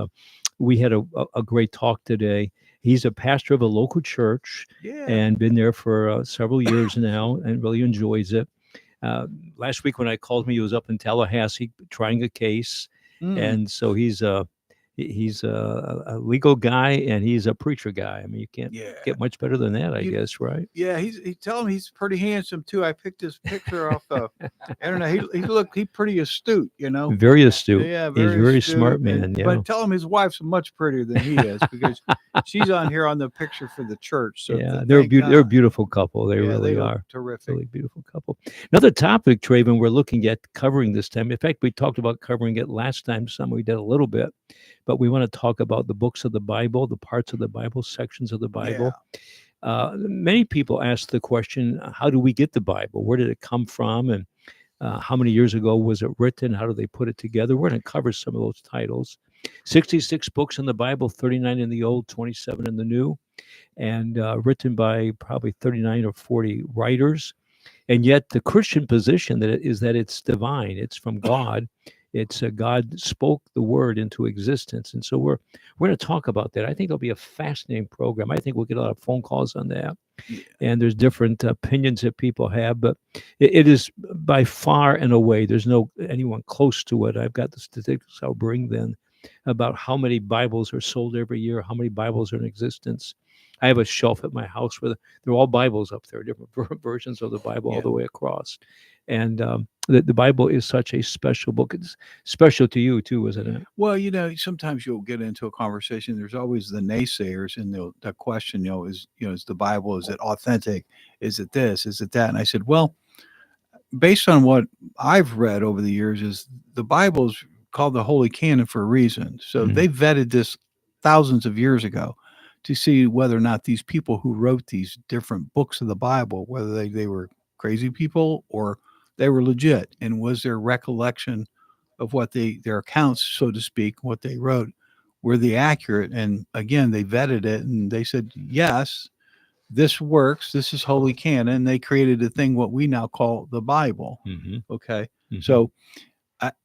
we had a great talk today. He's a pastor of a local church Yeah. and been there for several years now, and really enjoys it. Last week when I called him, he was up in Tallahassee trying a case, Mm. and so he's a legal guy and he's a preacher guy. I mean, you can't Yeah. get much better than that, I You- guess, right? Yeah, he tell him he's pretty handsome too. I picked his picture off the internet. He pretty astute, you know. Very astute. Yeah, He's a very astute, smart man. Yeah. But tell him his wife's much prettier than he is because she's on here on the picture for the church. So Yeah, they're thank they're a God. beautiful couple. They Yeah, really look are. terrific. Really beautiful couple. Another topic, Traven, we're looking at covering this time. In fact, we talked about covering it last time. Some we did a little bit, but we want to talk about the books of the Bible, the parts of the Bible, sections of the Bible. Many people ask the question, how do we get the Bible? Where did it come from? And how many years ago was it written? How do they put it together? We're going to cover some of those titles. 66 books in the Bible, 39 in the Old, 27 in the New, and written by probably 39 or 40 writers. And yet the Christian position is that it's divine. It's from God. It's God spoke the word into existence. And so we're going to talk about that. I think it'll be a fascinating program. I think we'll get a lot of phone calls on that. Yeah. And there's different opinions that people have, but it is by far and away, there's no anyone close to it. I've got the statistics I'll bring then about how many Bibles are sold every year, how many Bibles are in existence. I have a shelf at my house where they're all Bibles up there, different versions of the Bible all Yeah. the way across. And the Bible is such a special book. It's special to you too, isn't it? Well, you know, sometimes you'll get into a conversation. There's always the naysayers, and the question, is the Bible, is it authentic? Is it this? Is it that? And I said, well, based on what I've read over the years, is the Bible's called the Holy Canon for a reason. So Mhm. they vetted this thousands of years ago to see whether or not these people who wrote these different books of the Bible, whether they were crazy people or they were legit, and was their recollection of what their accounts, so to speak, what they wrote, were they accurate? And again, they vetted it and they said, yes, this works. This is Holy Canon. And they created a thing, what we now call the Bible. Mm-hmm. Okay. Mm-hmm. So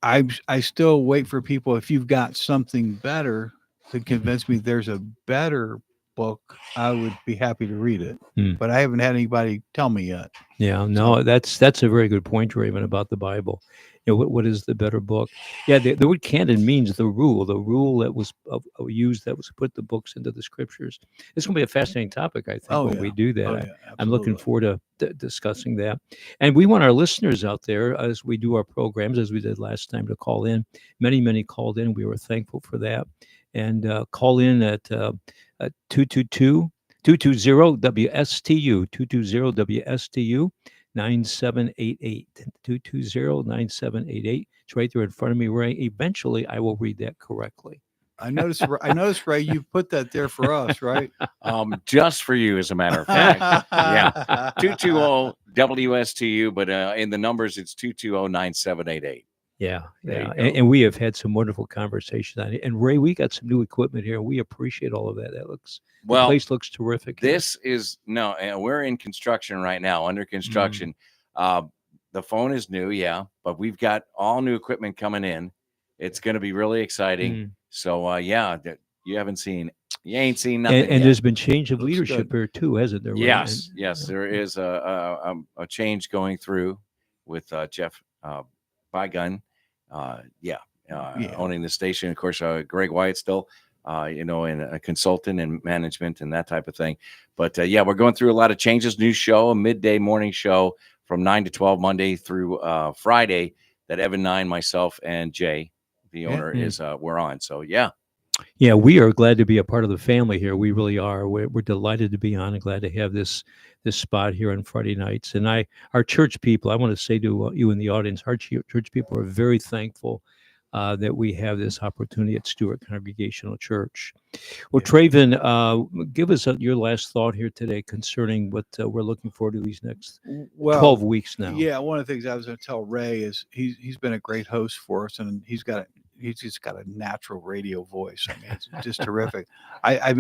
I still wait for people. If you've got something better to convince me there's a better book, I would be happy to read it. But I haven't had anybody tell me yet. Yeah, no, that's a very good point, Raven, about the Bible. What is the better book? Yeah, the word canon means the rule that was used, that was to put the books into the scriptures. It's going to be a fascinating topic, I think, when we do that. Oh, yeah, I'm looking absolutely. forward to discussing that. And we want our listeners out there, as we do our programs, as we did last time, to call in. Many called in. We were thankful for that. And call in at 220 WSTU, 220 WSTU 9788, 220-9788. It's right there in front of me, Ray. Eventually, I will read that correctly. I noticed, Ray, you put that there for us, right? Just for you, as a matter of fact. Yeah. 220 WSTU, but in the numbers, it's 220-9788. Yeah. There you go. And we have had some wonderful conversations on it. And Ray, we got some new equipment here. We appreciate all of that. The place looks terrific. This is we're in construction right now, under construction. The phone is new, yeah, but we've got all new equipment coming in. It's going to be really exciting. So you ain't seen nothing. And yet. there's been change of Looks leadership good. here too, hasn't there? Ray? Yes, there is a change going through with Jeff Bygun. Owning the station. Of course, Greg Wyatt still, and a consultant and management and that type of thing. But we're going through a lot of changes. New show, a midday morning show from 9 to 12 Monday through Friday that Evan Nine, myself, and Jay, the owner, is we're on. So Yeah, we are glad to be a part of the family here. We really are. We're delighted to be on and glad to have this spot here on Friday nights. And our church people, I want to say to you in the audience, our church people are very thankful that we have this opportunity at Stewart Congregational Church. Well, Traven, give us your last thought here today concerning what we're looking forward to these next 12 weeks now. Yeah, one of the things I was going to tell Ray is he's been a great host for us, and he's just got a natural radio voice. I mean, it's just terrific. I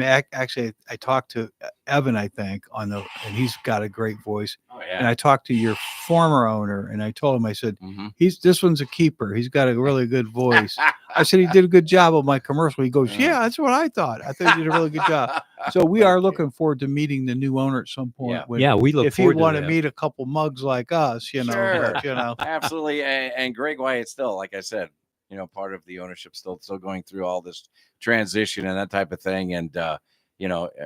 talked to Evan, I think, and he's got a great voice. Oh, And I talked to your former owner, and I told him, I said, Mhm. this one's a keeper. He's got a really good voice. I said he did a good job on my commercial. He goes, yeah, that's what I thought. I thought he did a really good job. So we are looking forward to meeting the new owner at some point. Yeah. when- Yeah, we look if you forward to want to that. meet a couple mugs like us, you know, Sure. but, you know, Absolutely. And Greg Wyatt still, like I said, part of the ownership, still going through all this transition and that type of thing. And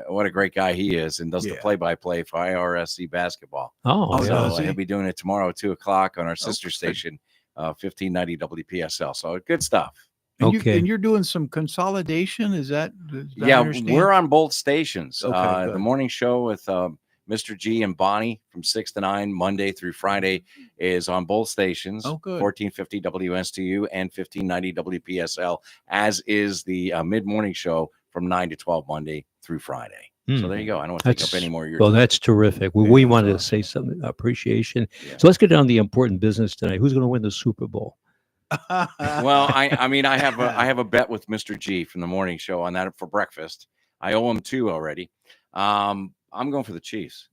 what a great guy he is, and does the Yeah. play-by-play for IRSC basketball. Oh, Oh, yeah. does So he? he'll be doing it tomorrow at 2:00 on our sister good. station, 1590 WPSL. So good stuff. and, Okay. you're doing some consolidation. Is that? Did I Yeah, understand? we're on both stations. Okay, The good. morning show with Mr. G and Bonnie from 6 to 9, Monday through Friday, is on both stations. Oh, good. 1450 WSTU and 1590 WPSL, as is the mid-morning show from 9 to 12 Monday through Friday. So there you go. I don't want to take up That's- any more of your Well, time. that's terrific. We Yeah, wanted to that's say something, appreciation. Yeah. So let's get down to the important business tonight. Who's going to win the Super Bowl? Well, I have a bet with Mr. G from the morning show on that for breakfast. I owe him 2 already. I'm going for the Chiefs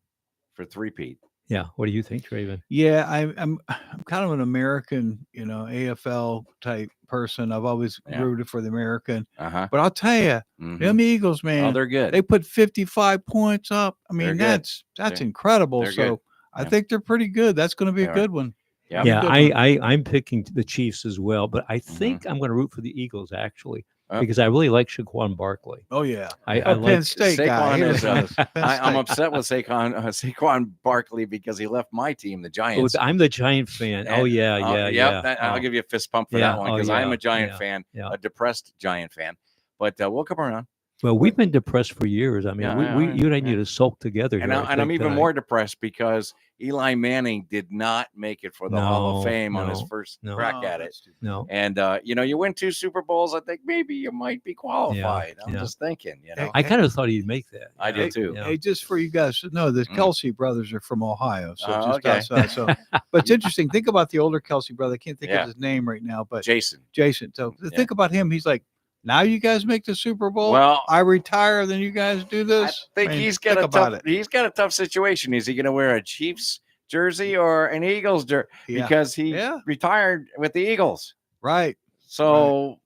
for 3-peat. Yeah. What do you think, Traven? Yeah, I'm kind of an American, AFL type person. I've always Yeah. rooted for the American, Uh-huh. but I'll tell you, Mhm. them Eagles, Oh, man, they're good. they put 55 points up. I They're mean, good. that's They're- incredible. they're So good. I Yeah. think they're pretty good. That's going to be They a are. good one. Yep. Yeah, Good one. I'm picking the Chiefs as well, but I think I'm going to root for the Eagles actually because I really like Shaquan Barkley. Oh yeah, I Penn like State guy. Saquon He is, was Penn I'm State. upset with Saquon Barkley because he left my team, the Oh, Giants. I'm the Giant fan. Oh And- yeah, I'll Oh, give you a fist pump for Yeah, that one oh, because I'm yeah, a Giant yeah, fan, yeah. a depressed Giant fan. But we'll come around. well, we've been depressed for years. I mean, Yeah, we yeah, you and I yeah. need to sulk together And, here. I'm even more depressed because Eli Manning did not make it for the Hall of No, Fame on his no, first no. crack Oh, at it. that's too bad. No, And you win 2 Super Bowls, I think maybe you might be qualified. I'm yeah. just thinking, Hey, I kind of thought he'd make that. I Yeah, did too. yeah. Hey, just for you guys to know, the Mm. Kelsey brothers are from Ohio, so Oh, just okay. outside. So, but it's interesting. Think about the older Kelsey brother. I can't think Yeah. of his name right now, but Jason. Jason. So Yeah. think about him. He's like, now you guys make the Super Bowl. Well, I retire, then you guys do I this. think mean, he's got think a about tough. He's got a tough situation. Is he going to wear a Chiefs jersey or an Eagles jersey? Yeah. Because he Yeah. retired with the Eagles. Right. So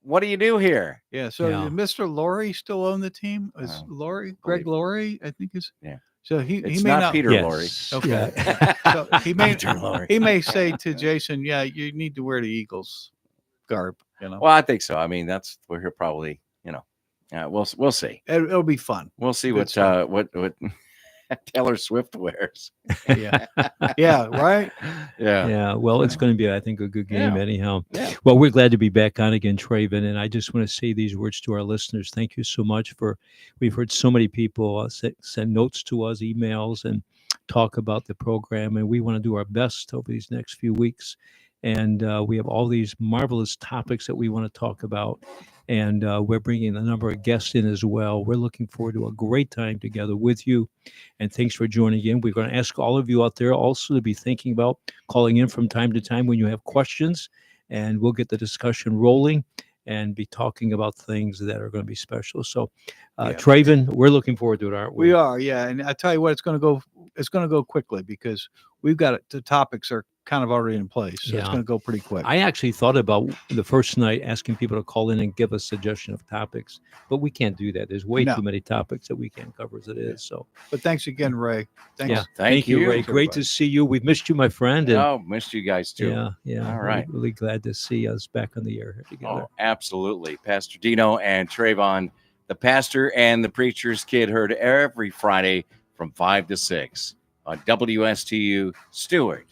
what do you do here? Yeah. So Yeah. Mr. Laurie still own the team? Is Laurie, Greg believe- Laurie, I think is. Yeah. So he It's may not not. Peter Yes. Lorre. Okay. Yeah. So he may Peter Lorre. he may say to Jason, "Yeah, you need to wear the Eagles garb." You know, Well, I think so. I mean, that's where he'll probably. We'll see. it'll be fun. We'll see Good what stuff. what Taylor Swift wears. Yeah. Yeah. Right. Yeah. Yeah, well, it's going to be, I think, a good game Yeah. anyhow. Yeah. Well, we're glad to be back on again, Traven, and I just want to say these words to our listeners. Thank you so much we've heard so many people send notes to us, emails, and talk about the program, and we want to do our best over these next few weeks. And we have all these marvelous topics that we want to talk about, and we're bringing a number of guests in as well. We're looking forward to a great time together with you, and thanks for joining in. We're going to ask all of you out there also to be thinking about calling in from time to time when you have questions, and we'll get the discussion rolling and be talking about things that are going to be special. So, Yeah. Traven, we're looking forward to it, aren't we? We are. Yeah. And I tell you what, it's going to go quickly because we've got it. The topics are kind of already in place. So it's Yeah. going to go pretty quick. I actually thought about the first night asking people to call in and give us suggestion of topics, but we can't do that. There's way No. too many topics that we can't cover as it is. So, But thanks again, Ray. Thanks. yeah, Thank you. Ray. Thanks, Great to everybody. see you. We've missed you, my friend. And Oh, missed you guys too. yeah. All right. Really glad to see us back on the air here together. Oh, absolutely. Pastor Dino and Trayvon, the pastor and the preacher's kid, heard every Friday from 5 to 6 on WSTU Stewart.